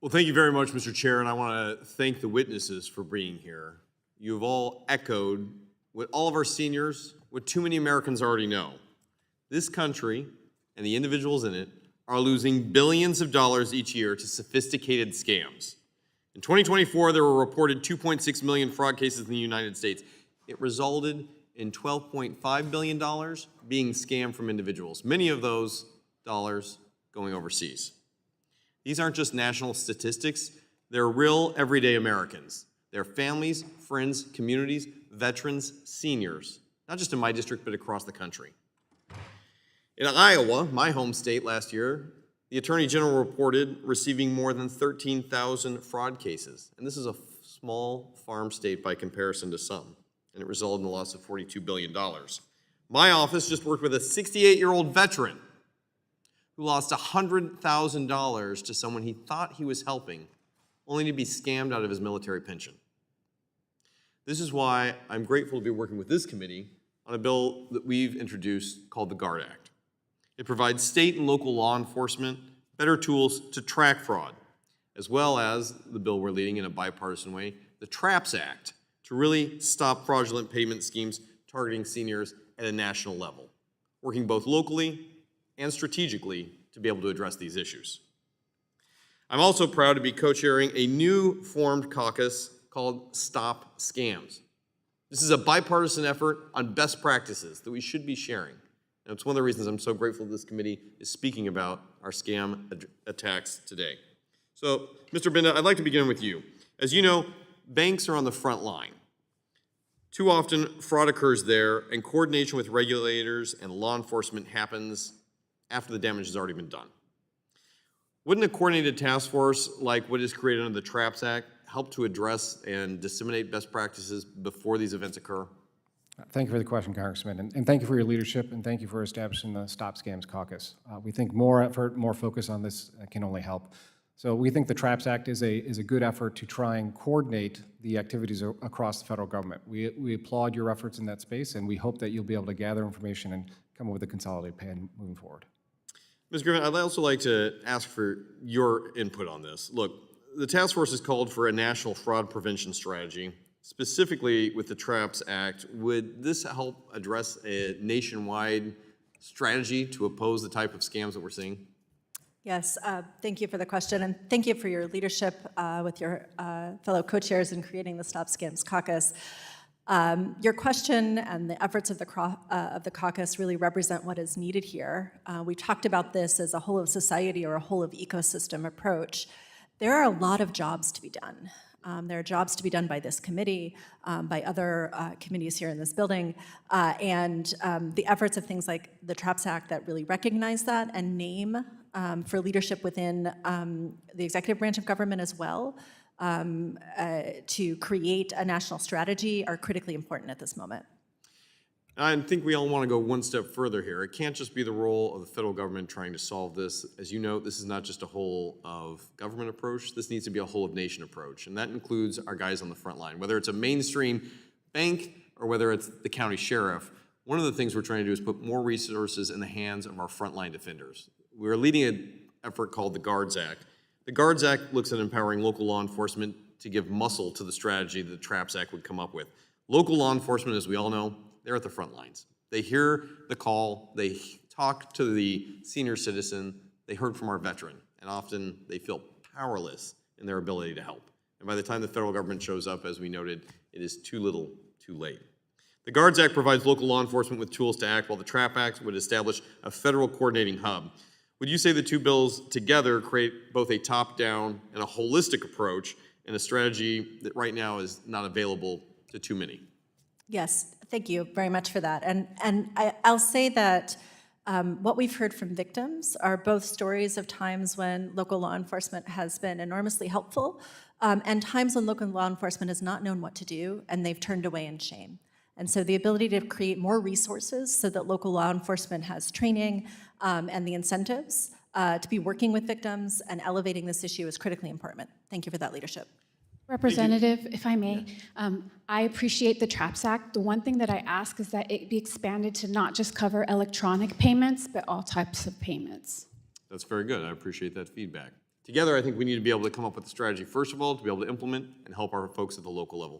Well, thank you very much, Mr. Chair, and I want to thank the witnesses for being here. You've all echoed what all of our seniors, what too many Americans already know. This country and the individuals in it are losing billions of dollars each year to sophisticated scams. In 2024, there were reported 2.6 million fraud cases in the United States. It resulted in $12.5 billion being scammed from individuals, many of those dollars going overseas. These aren't just national statistics, they're real everyday Americans. They're families, friends, communities, veterans, seniors, not just in my district, but across the country. In Iowa, my home state last year, the Attorney General reported receiving more than 13,000 fraud cases. And this is a small farm state by comparison to some. And it resulted in the loss of $42 billion. My office just worked with a 68-year-old veteran who lost $100,000 to someone he thought he was helping, only to be scammed out of his military pension. This is why I'm grateful to be working with this committee on a bill that we've introduced called the GUARD Act. It provides state and local law enforcement better tools to track fraud, as well as the bill we're leading in a bipartisan way, the TRAPS Act, to really stop fraudulent payment schemes targeting seniors at a national level, working both locally and strategically to be able to address these issues. I'm also proud to be co-chairing a new formed caucus called Stop Scams. This is a bipartisan effort on best practices that we should be sharing. And it's one of the reasons I'm so grateful this committee is speaking about our scam attacks today. So, Mr. Binda, I'd like to begin with you. As you know, banks are on the front line. Too often, fraud occurs there, and coordination with regulators and law enforcement happens after the damage has already been done. Wouldn't a coordinated task force like what is created under the TRAPS Act help to address and disseminate best practices before these events occur? Thank you for the question, Congressman, and thank you for your leadership, and thank you for establishing the Stop Scams Caucus. We think more effort, more focus on this can only help. So we think the TRAPS Act is a good effort to try and coordinate the activities across the federal government. We applaud your efforts in that space, and we hope that you'll be able to gather information and come up with a consolidated plan moving forward. Ms. Griffin, I'd also like to ask for your input on this. Look, the task force has called for a national fraud prevention strategy. Specifically with the TRAPS Act, would this help address a nationwide strategy to oppose the type of scams that we're seeing? Yes, thank you for the question, and thank you for your leadership with your fellow co-chairs in creating the Stop Scams Caucus. Your question and the efforts of the caucus really represent what is needed here. We talked about this as a whole of society or a whole of ecosystem approach. There are a lot of jobs to be done. There are jobs to be done by this committee, by other committees here in this building, and the efforts of things like the TRAPS Act that really recognize that and name for leadership within the executive branch of government as well to create a national strategy are critically important at this moment. I think we all want to go one step further here. It can't just be the role of the federal government trying to solve this. As you know, this is not just a whole of government approach. This needs to be a whole of nation approach. And that includes our guys on the front line. Whether it's a mainstream bank or whether it's the county sheriff, one of the things we're trying to do is put more resources in the hands of our frontline defenders. We're leading an effort called the GUARDS Act. The GUARDS Act looks at empowering local law enforcement to give muscle to the strategy that the TRAPS Act would come up with. Local law enforcement, as we all know, they're at the front lines. They hear the call, they talk to the senior citizen, they heard from our veteran, and often they feel powerless in their ability to help. And by the time the federal government shows up, as we noted, it is too little, too late. The GUARDS Act provides local law enforcement with tools to act, while the TRAP Act would establish a federal coordinating hub. Would you say the two bills together create both a top-down and a holistic approach and a strategy that right now is not available to too many? Yes, thank you very much for that. And I'll say that what we've heard from victims are both stories of times when local law enforcement has been enormously helpful and times when local law enforcement has not known what to do and they've turned away in shame. And so the ability to create more resources so that local law enforcement has training and the incentives to be working with victims and elevating this issue is critically important. Thank you for that leadership. Representative, if I may, I appreciate the TRAPS Act. The one thing that I ask is that it be expanded to not just cover electronic payments, but all types of payments. That's very good. I appreciate that feedback. Together, I think we need to be able to come up with a strategy, first of all, to be able to implement and help our folks at the local level.